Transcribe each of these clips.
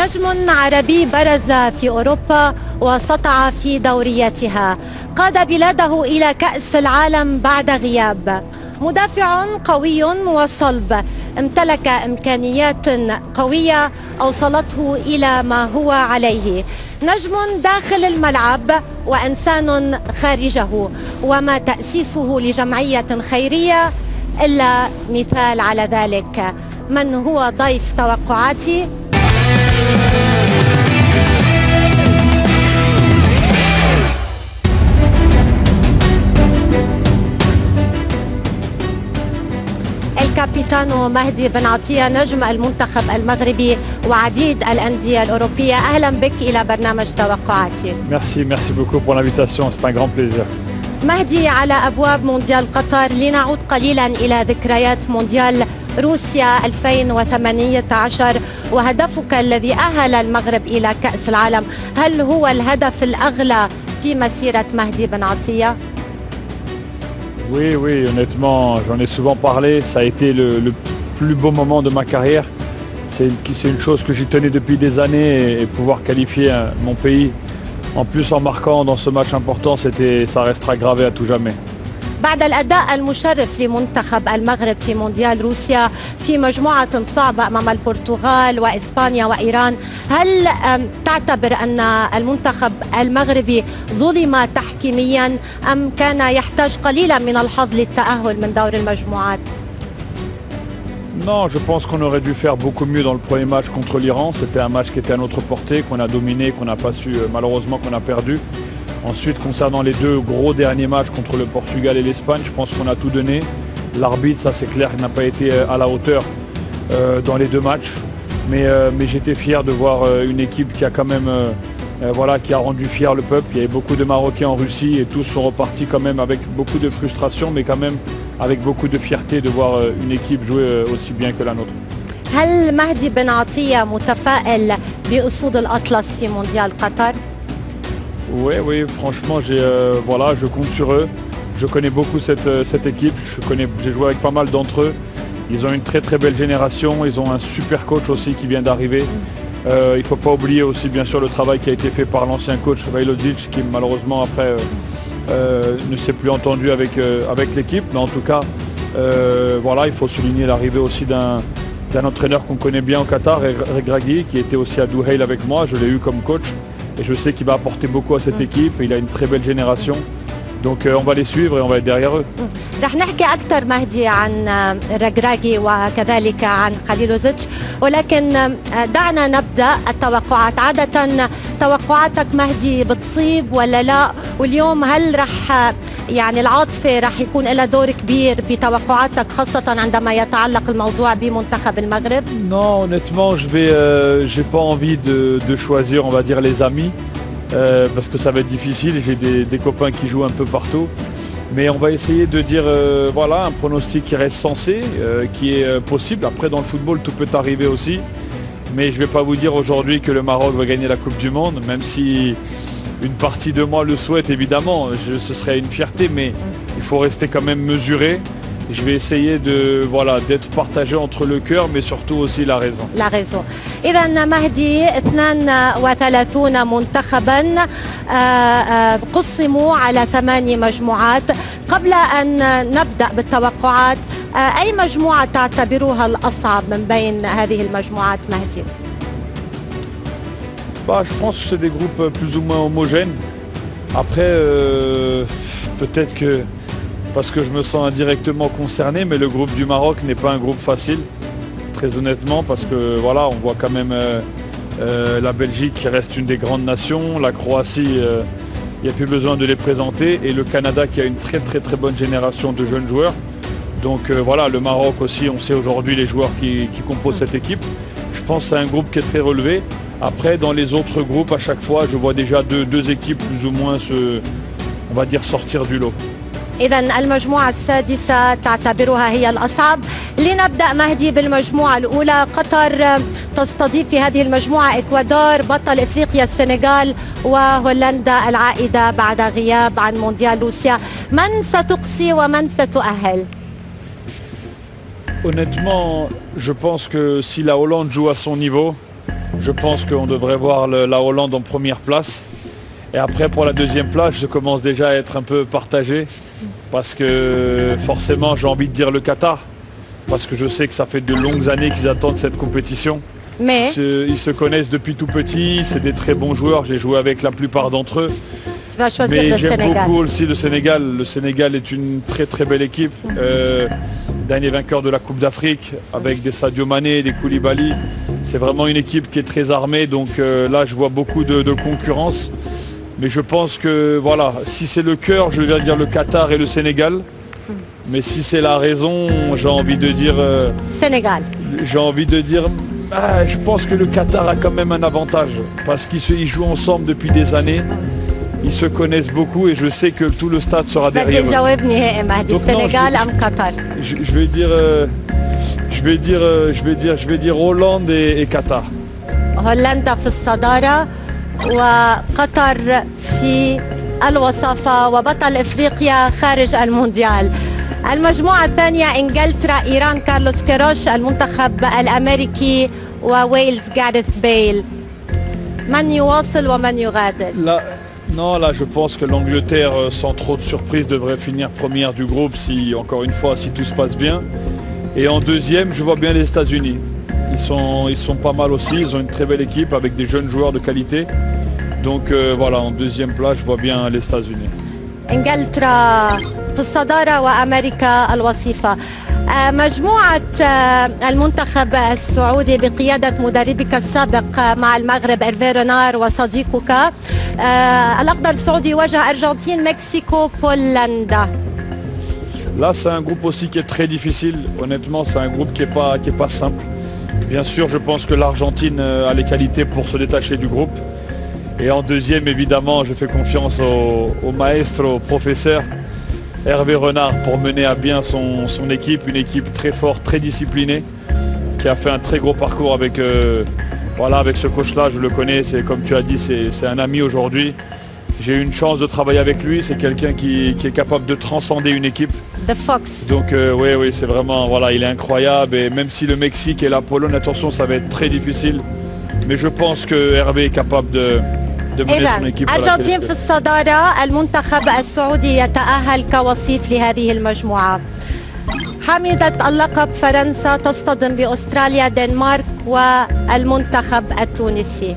نجم عربي برز في أوروبا وسطع في دورياتها، قاد بلاده إلى كأس العالم بعد غياب، مدافع قوي وصلب، امتلك إمكانيات قوية أوصلته إلى ما هو عليه، نجم داخل الملعب وإنسان خارجه، وما تأسيسه لجمعية خيرية إلا مثال على ذلك. من هو ضيف توقعاتي؟ الكابيتانو مهدي بن عطية، نجم المنتخب المغربي وعديد الأندية الأوروبية، أهلا بك إلى برنامج توقعاتي. Merci beaucoup pour l'invitation, c'est un grand plaisir. مهدي، على أبواب مونديال قطر، لنعود قليلا إلى ذكريات مونديال روسيا 2018 وهدفك الذي أهل المغرب إلى كأس العالم، هل هو الهدف الأغلى في مسيرة مهدي بن عطية؟ Oui, honnêtement, j'en ai souvent parlé, ça a été le plus beau moment de ma carrière. C'est une chose que j'y tenais depuis des années et pouvoir qualifier mon pays, en plus en marquant dans ce match important, ça restera gravé à tout jamais. بعد الأداء المشرف لمنتخب المغرب في مونديال روسيا في مجموعة صعبة أمام البرتغال وإسبانيا وإيران، هل تعتبر أن المنتخب المغربي ظلم تحكيميا أم كان يحتاج قليلا من الحظ للتأهل من دور المجموعات؟ Non, je pense qu'on aurait dû faire beaucoup mieux dans le premier match contre l'Iran. C'était un match qui était à notre portée, qu'on a dominé, qu'on n'a pas su, malheureusement qu'on a perdu. Ensuite, concernant les deux gros derniers matchs contre le Portugal et l'Espagne, je pense qu'on a tout donné. L'arbitre, ça c'est clair, n'a pas été à la hauteur dans les deux matchs. Mais j'étais fier de voir une équipe qui a quand même, qui a rendu fier le peuple. Il y avait beaucoup de Marocains en Russie et tous sont repartis quand même avec beaucoup de frustration, mais quand même avec beaucoup de fierté de voir une équipe jouer aussi bien que la nôtre. هل مهدي بن عطية متفائل بأسود الأطلس في مونديال قطر؟ Oui, franchement, je compte sur eux. Je connais beaucoup cette équipe. J'ai joué avec pas mal d'entre eux. Ils ont une très très belle génération. Ils ont un super coach aussi qui vient d'arriver. Il ne faut pas oublier aussi bien sûr le travail qui a été fait par l'ancien coach Vajlodzic qui malheureusement après ne s'est plus entendu avec l'équipe. Mais en tout cas, il faut souligner l'arrivée aussi d'un entraîneur qu'on connaît bien au Qatar, Regragui, qui était aussi à Douhail avec moi. Je l'ai eu comme coach. Et je sais qu'il va apporter beaucoup à cette équipe. Il a une très belle génération. Donc on va les suivre et on va être derrière eux. رح نحكي أكثر مهدي عن رجراجي وكذلك عن خليلوزيتش، ولكن دعنا نبدأ التوقعات. عادة توقعاتك مهدي بتصيب ولا لا؟ واليوم هل رح العاطفة رح يكون لها دور كبير بتوقعاتك خاصة عندما يتعلق الموضوع بمنتخب المغرب؟ Non, honnêtement, j'ai pas envie de choisir, on va dire, les amis. Parce que ça va être difficile, j'ai des copains qui jouent un peu partout. Mais on va essayer de dire un pronostic qui reste sensé, qui est possible. Après dans le football tout peut arriver aussi. Mais je ne vais pas vous dire aujourd'hui que le Maroc va gagner la Coupe du Monde, même si une partie de moi le souhaite évidemment. Ce serait une fierté, mais il faut rester quand même mesuré. Je vais essayer d'être partagé entre le cœur mais surtout aussi la raison. La raison. إذن مهدي 32 منتخبا قسموا على 8 مجموعات. قبل أن نبدأ بالتوقعات، أي مجموعة تعتبرها الأصعب من بين هذه المجموعات مهدي؟ Je pense que c'est des groupes plus ou moins homogènes. Après, peut-être que parce que je me sens indirectement concerné, mais le groupe du Maroc n'est pas un groupe facile, très honnêtement, parce que on voit quand même la Belgique qui reste une des grandes nations, la Croatie, il n'y a plus besoin de les présenter, et le Canada qui a une très très très bonne génération de jeunes joueurs. Donc le Maroc aussi, on sait aujourd'hui les joueurs qui composent cette équipe. Je pense que c'est un groupe qui est très relevé. Après, dans les autres groupes, à chaque fois, je vois déjà deux équipes plus ou moins sortir du lot. إذن المجموعة السادسة تعتبرها هي الأصعب. لنبدأ مهدي بالمجموعة الأولى. قطر تستضيف في هذه المجموعة إكوادور، بطل إفريقيا السنغال، وهولندا العائدة بعد غياب عن مونديال روسيا. من ستقصي ومن ستؤهل؟ Honnêtement, je pense que si la Hollande joue à son niveau, Je pense qu'on devrait voir la Hollande en première place. Et après, pour la deuxième place, je commence déjà à être un peu partagé. Parce que forcément, j'ai envie de dire le Qatar. Parce que je sais que ça fait de longues années qu'ils attendent cette compétition. Mais Ils se connaissent depuis tout petit, c'est des très bons joueurs, j'ai joué avec la plupart d'entre eux. tu vas choisir Mais le j'aime Sénégal. beaucoup aussi le Sénégal. Le Sénégal est une très très belle équipe. Dernier vainqueur de la Coupe d'Afrique avec des Sadio Mané, des Koulibaly. C'est vraiment une équipe qui est très armée. Donc là, je vois beaucoup de concurrence. Mais je pense que voilà, si c'est le cœur, je vais dire le Qatar et le Sénégal. Mais si c'est la raison, j'ai envie de dire... Sénégal. Je pense que le Qatar a quand même un avantage parce qu'ils jouent ensemble depuis des années. Ils se connaissent beaucoup et je sais que tout le stade sera بدي derrière eux. جواب نهائي مهدي Donc non, السنغال ام قطر؟ Je vais dire Hollande et Qatar. هولندا في الصدارة وقطر في الوصافة وبطل افريقيا خارج المونديال. المجموعة الثانية انجلترا، ايران، كارلوس كيروش، المنتخب الامريكي وويلز جاريث بيل. من يواصل ومن يغادر؟ Là, je pense que l'Angleterre, sans trop de surprise, devrait finir première du groupe si, encore une fois, si tout se passe bien. Et en deuxième, je vois bien les États-Unis. Ils sont pas mal aussi, ils ont une très belle équipe avec des jeunes joueurs de qualité. Donc voilà, en deuxième place, je vois bien les États-Unis. انجلترا في الصدارة وامريكا الوصيفة. مجموعة المنتخب السعودي بقيادة مدربك السابق مع المغرب إيرفي رينار وصديقك الأخضر السعودي يواجه أرجنتين، مكسيكو، بولندا. Là, c'est un groupe aussi qui est très difficile. Honnêtement, c'est un groupe qui est pas simple. Bien sûr, je pense que l'Argentine a les qualités pour se détacher du groupe. Et en deuxième, évidemment, je fais confiance au maestro, au professeur Hervé Renard pour mener à bien son équipe. Une équipe très forte, très disciplinée, qui a fait un très gros parcours avec, avec ce coach-là. Je le connais, c'est comme tu as dit, c'est un ami aujourd'hui. J'ai eu une chance de travailler avec lui. C'est quelqu'un qui est capable de transcender une équipe. The Fox. Donc oui, c'est vraiment, voilà, il est incroyable. Et même si le Mexique et la Pologne, attention, ça va être très difficile. Mais je pense que Hervé est capable de mener son إذا équipe à la أرجنتين في qualité. الصدارة، المنتخب السعودي يتأهل كوصيف لهذه المجموعة. حاملة اللقب فرنسا تصطدم بأستراليا، دنمارك والمنتخب التونسي.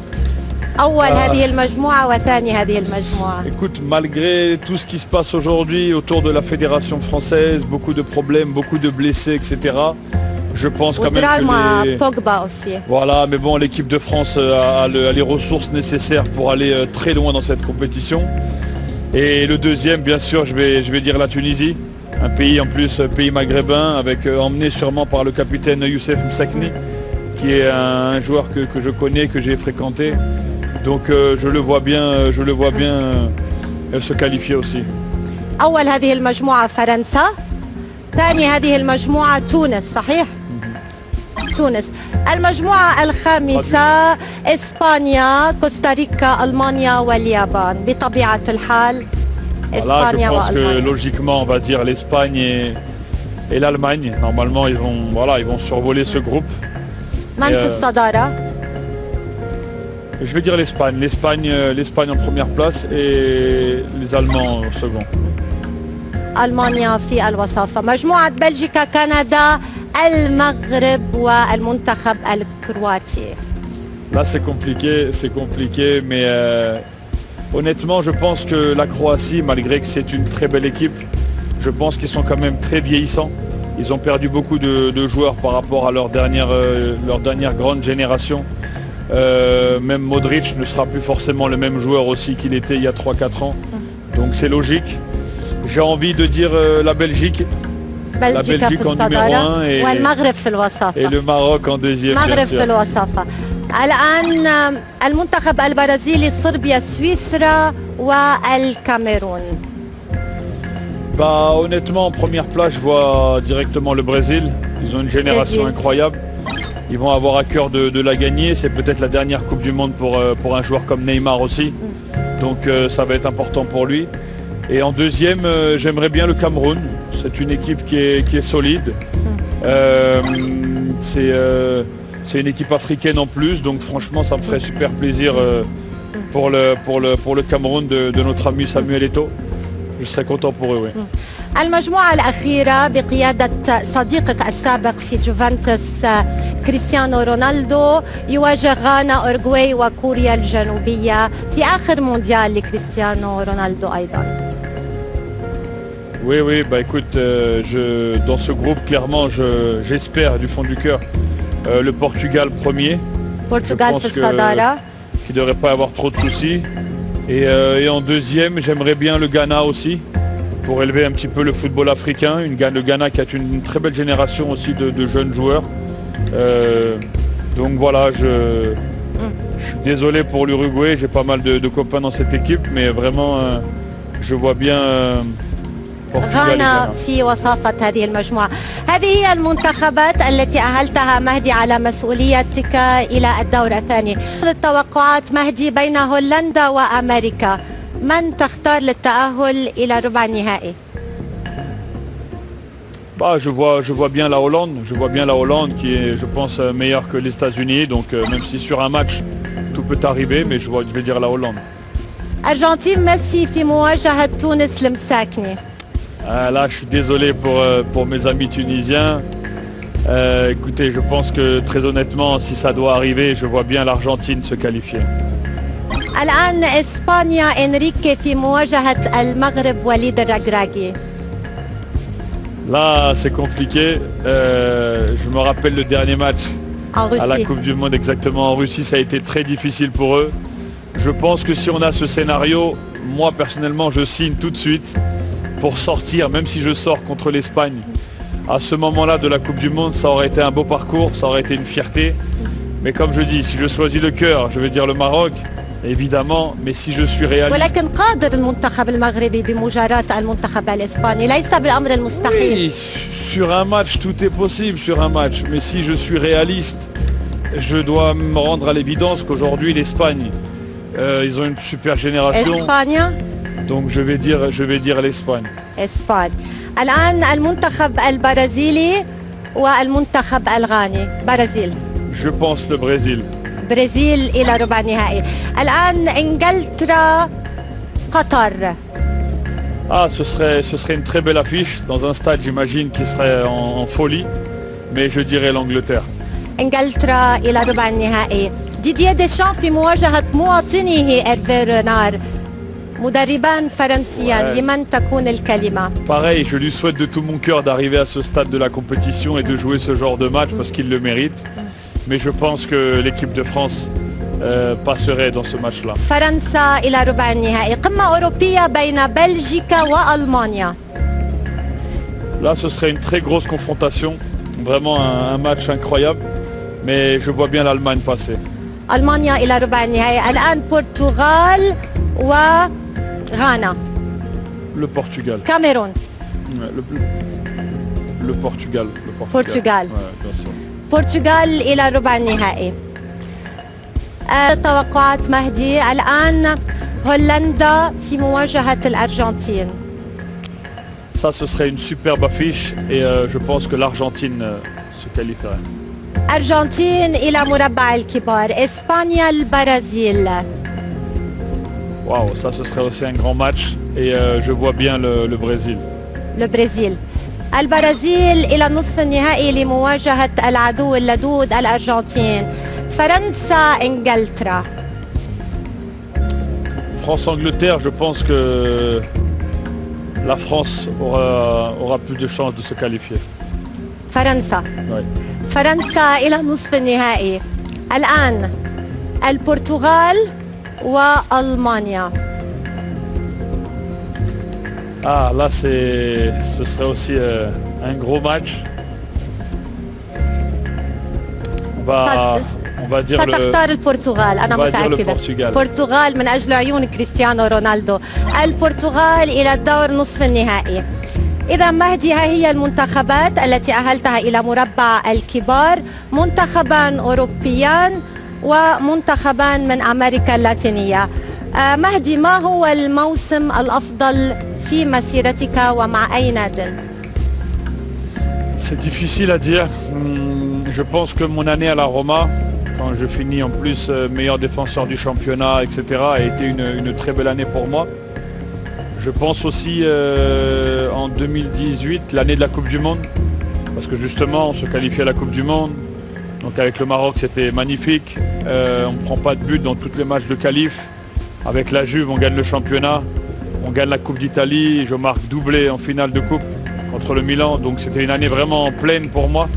أول هذه المجموعة وثاني هذه المجموعة. Écoute, malgré tout ce qui se passe aujourd'hui autour de la fédération française, beaucoup de problèmes, beaucoup de blessés, etc. Je pense quand même ودراما que les... بوجبا أوسي. Voilà, mais bon, l'équipe de France a les ressources nécessaires pour aller très loin dans cette compétition. Et le deuxième, bien sûr, je vais dire la Tunisie. Un pays en plus, pays maghrébin, avec emmené sûrement par le capitaine Youssef Msakni, qui est un joueur que je connais, que j'ai fréquenté. Donc je le vois bien se qualifier aussi. أول هذه المجموعة فرنسا، ثاني هذه المجموعة تونس، صحيح؟ تونس. المجموعة الخامسة إسبانيا، كوستاريكا، ألمانيا واليابان. بطبيعة الحال Voilà, je إسبانيا pense que وألمانيا. logiquement, on va dire l'Espagne et l'Allemagne. Normalement, ils vont survoler ce groupe. من في الصدارة؟ Je vais dire l'Espagne. L'Espagne en première place et les Allemands en second. ألمانيا في الوصافة. مجموعة بلجيكا، كندا، المغرب والمنتخب الكرواتي. Là, c'est compliqué, mais honnêtement, je pense que la Croatie, malgré que c'est une très belle équipe, je pense qu'ils sont quand même très vieillissants. Ils ont perdu beaucoup de joueurs par rapport à leur dernière grande génération. Même Modric ne sera plus forcément le même joueur aussi qu'il était il y a 3-4 ans. Donc c'est logique. J'ai envie de dire la Belgique. بلجيكا في Belgique en numéro الصدارة 1 والمغرب في et الوصافة. le Maroc en deuxième, bien المغرب في sûr. الوصافة. الآن المنتخب البرازيلي، صربيا، سويسرا والكاميرون. Bah honnêtement en première place je vois directement le Brésil. Ils ont une génération Brésil. incroyable. Ils vont avoir à cœur de la gagner. C'est peut-être la dernière Coupe du Monde pour un joueur comme Neymar aussi. Donc ça va être important pour lui. Et en deuxième, j'aimerais bien le Cameroun. C'est une équipe qui est solide. C'est une équipe africaine en plus, donc franchement ça me ferait super plaisir pour le Cameroun de notre ami Samuel Eto'o. Je serais content pour eux, oui. المجموعة الأخيرة بقيادة صديقك السابق في جوفنتوس كريستيانو رونالدو يواجه غانا، أورجواي وكوريا الجنوبية في آخر مونديال لكريستيانو رونالدو أيضا. Oui, bah écoute, dans ce groupe, clairement, j'espère du fond du cœur le Portugal premier. البرتغال في الصدارة. Qui ne devrait pas avoir trop de soucis. Et en deuxième, j'aimerais bien le Ghana aussi, pour élever un petit peu le football africain. Le Ghana qui a une très belle génération aussi de jeunes joueurs. Donc voilà, je suis désolé pour l'Uruguay, j'ai pas mal de copains dans cette équipe, mais vraiment, je vois bien غانا في وصافة هذه المجموعة. هذه هي المنتخبات التي أهلتها مهدي على مسؤوليتك إلى الدور الثاني. التوقعات مهدي بين هولندا وأمريكا، من تختار للتأهل إلى ربع النهائي؟ Bah, je vois bien la Hollande qui est, je pense, meilleure que les États-Unis. Donc même si sur un match tout peut arriver, mais je vais dire la Hollande. أرجنتين ميسي في مواجهة تونس المساكنة. Là, je suis désolé pour mes amis tunisiens. Écoutez, je pense que très honnêtement, si ça doit arriver, je vois bien l'Argentine se qualifier. الآن إسبانيا إنريكي في مواجهة المغرب وليد الركراكي. Là, c'est compliqué. Je me rappelle le dernier match à la Coupe du Monde exactement en Russie. Ça a été très difficile pour eux. Je pense que si on a ce scénario, moi personnellement, je signe tout de suite pour sortir, même si je sors contre l'Espagne. À ce moment-là de la Coupe du Monde, ça aurait été un beau parcours, ça aurait été une fierté. Mais comme je dis, si je choisis le cœur, je vais dire le Maroc, évidemment. Mais si je suis réaliste... ولكن قادر المنتخب المغربي بمجاراة المنتخب الإسباني، ليس بالأمر المستحيل. Oui, sur un match, tout est possible sur un match. Mais si je suis réaliste, je dois me rendre à l'évidence qu'aujourd'hui, l'Espagne, ils ont une super génération. إسبانيا. Donc je vais dire l'Espagne. إسبانيا. الآن المنتخب البرازيلي والمنتخب الغاني. برازيل. Je pense le Brésil. برازيل إلى ربع النهائي. الآن إنجلترا قطر. Ah, ce serait une très belle affiche dans un stade, j'imagine, qui serait en folie. Mais je dirais l'Angleterre. إنجلترا إلى ربع النهائي. ديدييه ديشان في مواجهة مواطنه إيرفي رينار. مدربان فرنسيان، لمن تكون الكلمة؟ Pareil, je lui souhaite de tout mon cœur d'arriver à ce stade de la compétition et de jouer ce genre de match parce qu'il le mérite. Mais je pense que l'équipe de France passerait dans ce match-là. فرنسا إلى ربع النهائي. قمة أوروبية بين بلجيكا وألمانيا. Là, ce serait une très grosse confrontation. Vraiment un match incroyable. Mais je vois bien l'Allemagne passer. ألمانيا إلى ربع النهائي. الآن برتغال وغانا. Le Portugal. كاميرون. Le Portugal. Portugal. Ouais, bien sûr. برتغال إلى ربع النهائي. توقعات مهدي الآن هولندا في مواجهة الأرجنتين. Ça, ce serait une superbe affiche et je pense que l'Argentine se qualifierait. أرجنتين إلى مربع الكبار. إسبانيا البرازيل. Waouh, ça ce serait aussi un grand match et je vois bien le Brésil. البرازيل. البرازيل إلى نصف النهائي لمواجهة العدو اللدود الأرجنتين. فرنسا إنجلترا. France-Angleterre, je pense que la France aura plus de chances de se qualifier. فرنسا. Ouais. فرنسا إلى نصف النهائي. الآن البرتغال وألمانيا. Ah, là ce serait aussi un gros match. On va dire ستختار البرتغال. أنا متأكدة. البرتغال من أجل عيون كريستيانو رونالدو. البرتغال إلى الدور نصف النهائي. إذا مهدي، ها هي المنتخبات التي أهلتها إلى مربع الكبار. منتخبان أوروبيان ومنتخبان من أمريكا اللاتينية. مهدي، ما هو الموسم الأفضل في مسيرتك ومع أي نادي؟ C'est difficile à dire. Je pense que mon année à la Roma, quand je finis en plus meilleur défenseur du championnat, etc., a été une très belle année pour moi. Je pense aussi en 2018, l'année de la Coupe du Monde, parce que justement on se qualifiait à la Coupe du Monde. Donc avec le Maroc c'était magnifique. On ne prend pas de but dans tous les matchs de qualif. Avec la Juve on gagne le championnat, on gagne la Coupe d'Italie, je marque doublé en finale de coupe contre le Milan. Donc c'était une année vraiment pleine pour moi.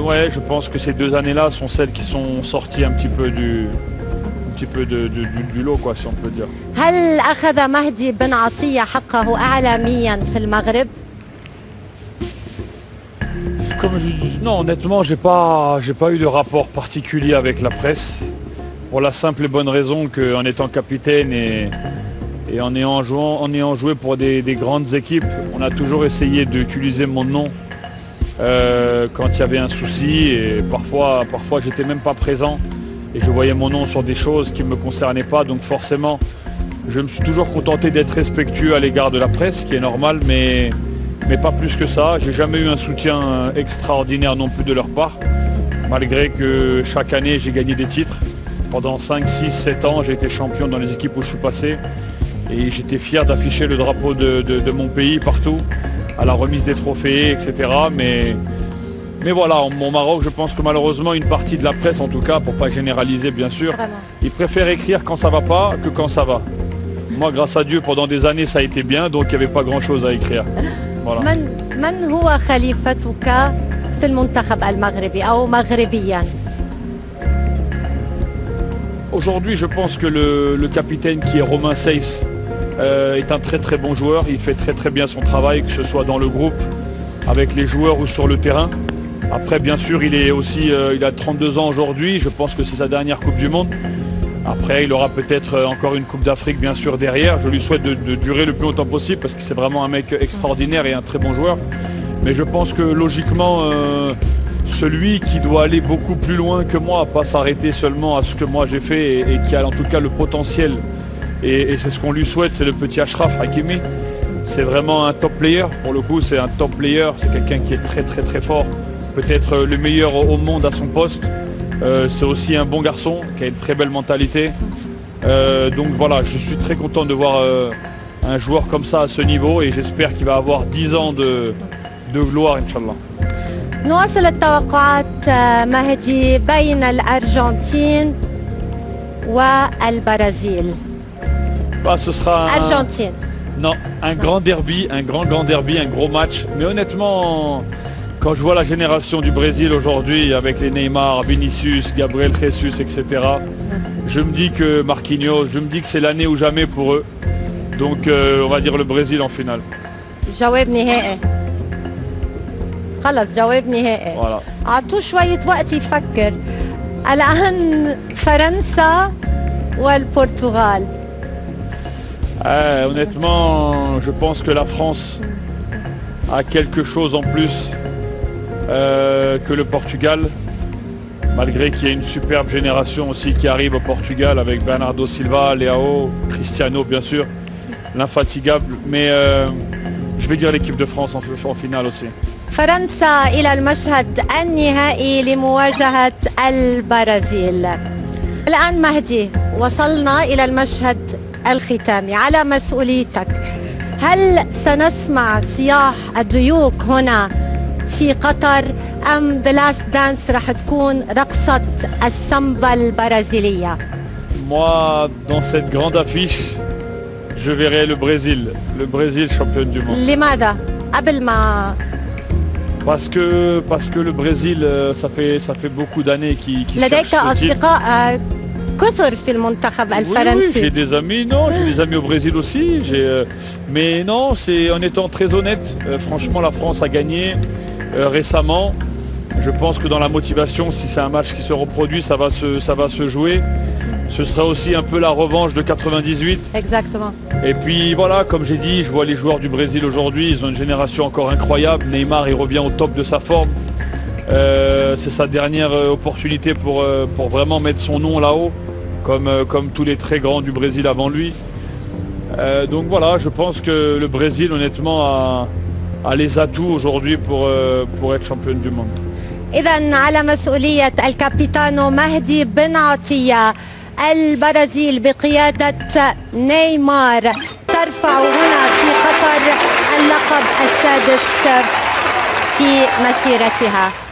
Ouais, je pense que ces 2 années-là sont celles qui sont sorties un petit peu du lot, quoi, si on peut dire. هل أخذ مهدي بن عطية حقه إعلاميا في المغرب؟ Comme je dis, non, honnêtement, j'ai pas eu de rapport particulier avec la presse. Pour la simple et bonne raison qu'en étant capitaine et en ayant joué pour des grandes équipes, on a toujours essayé d'utiliser mon nom quand il y avait un souci, et parfois j'étais même pas présent et je voyais mon nom sur des choses qui ne me concernaient pas. Donc forcément, je me suis toujours contenté d'être respectueux à l'égard de la presse, ce qui est normal, mais pas plus que ça. J'ai jamais eu un soutien extraordinaire non plus de leur part, malgré que chaque année j'ai gagné des titres. Pendant 5, 6, 7 ans, j'ai été champion dans les équipes où je suis passé, et j'étais fier d'afficher le drapeau de mon pays partout, à la remise des trophées, etc. Mais voilà, au Maroc, je pense que malheureusement, une partie de la presse, en tout cas, pour pas généraliser bien sûr, ils préfèrent écrire quand ça va pas que quand ça va. Moi, grâce à Dieu, pendant des années, ça a été bien, donc il n'y avait pas grand-chose à écrire. Voilà. من هو خليفتك في المنتخب المغربي أو مغربيا؟ Aujourd'hui, je pense que le capitaine qui est Romain Saiss est un très très bon joueur. Il fait très très bien son travail, que ce soit dans le groupe, avec les joueurs ou sur le terrain. Après, bien sûr, il a 32 ans aujourd'hui. Je pense que c'est sa dernière Coupe du Monde. Après, il aura peut-être encore une Coupe d'Afrique, bien sûr, derrière. Je lui souhaite de durer le plus longtemps possible parce que c'est vraiment un mec extraordinaire et un très bon joueur. Mais je pense que logiquement, celui qui doit aller beaucoup plus loin que moi, pas s'arrêter seulement à ce que moi j'ai fait et qui a en tout cas le potentiel, et c'est ce qu'on lui souhaite, c'est le petit Achraf Hakimi. C'est vraiment un top player, pour le coup c'est un top player, c'est quelqu'un qui est très très très fort, peut-être le meilleur au monde à son poste. C'est aussi un bon garçon qui a une très belle mentalité. Donc voilà, je suis très content de voir un joueur comme ça à ce niveau, et j'espère qu'il va avoir 10 ans de gloire, Inch'Allah. نواصل التوقعات مهدي بين الأرجنتين والبرازيل. Ce sera Argentine. Non, un grand derby, un grand derby, un gros match. Mais honnêtement, quand je vois la génération du Brésil aujourd'hui, avec les Neymar, Vinicius, Gabriel Jesus, etc., je me dis que Marquinhos, je me dis que c'est l'année ou jamais pour eux. Donc on va dire le Brésil en finale. جواب نهائي. خلص جواب نهائي. Voilà. أعطوه شوية وقت يفكر. الآن فرنسا والبرتغال. Honnêtement, je pense que la France a quelque chose en plus que le Portugal, malgré qu'il y ait une superbe génération aussi qui arrive au Portugal avec Bernardo Silva, Leao, Cristiano bien sûr, l'infatigable, mais je vais dire l'équipe de France en finale aussi. فرنسا إلى المشهد النهائي لمواجهة البرازيل. الآن مهدي وصلنا إلى المشهد الختامي على مسؤوليتك. هل سنسمع صياح الديوك هنا في قطر أم The Last Dance رح تكون رقصة السامبا البرازيلية؟ Moi, dans cette grande affiche, je verrai le Brésil champion du monde. لماذا؟ قبل ما Parce que le Brésil, ça fait beaucoup d'années qu'il لديك cherche ce titre. أصدقاء كثر في المنتخب Oui, الفرنسي. j'ai des amis, j'ai des amis au Brésil aussi. Mais non, c'est en étant très honnête, franchement la France a gagné récemment. Je pense que dans la motivation, si c'est un match qui se reproduit, ça va se jouer. Ce sera aussi un peu la revanche de 98. Exactement. Et puis voilà, comme j'ai dit, je vois les joueurs du Brésil aujourd'hui, ils ont une génération encore incroyable. Neymar, il revient au top de sa forme. C'est sa dernière opportunité pour vraiment mettre son nom là-haut, comme tous les très grands du Brésil avant lui. Donc voilà, je pense que le Brésil honnêtement a les atouts aujourd'hui pour être championne du monde. إذا على مسؤولية الكابيتانو مهدي بن عطية، البرازيل بقيادة نيمار ترفع هنا في قطر اللقب السادس في مسيرتها.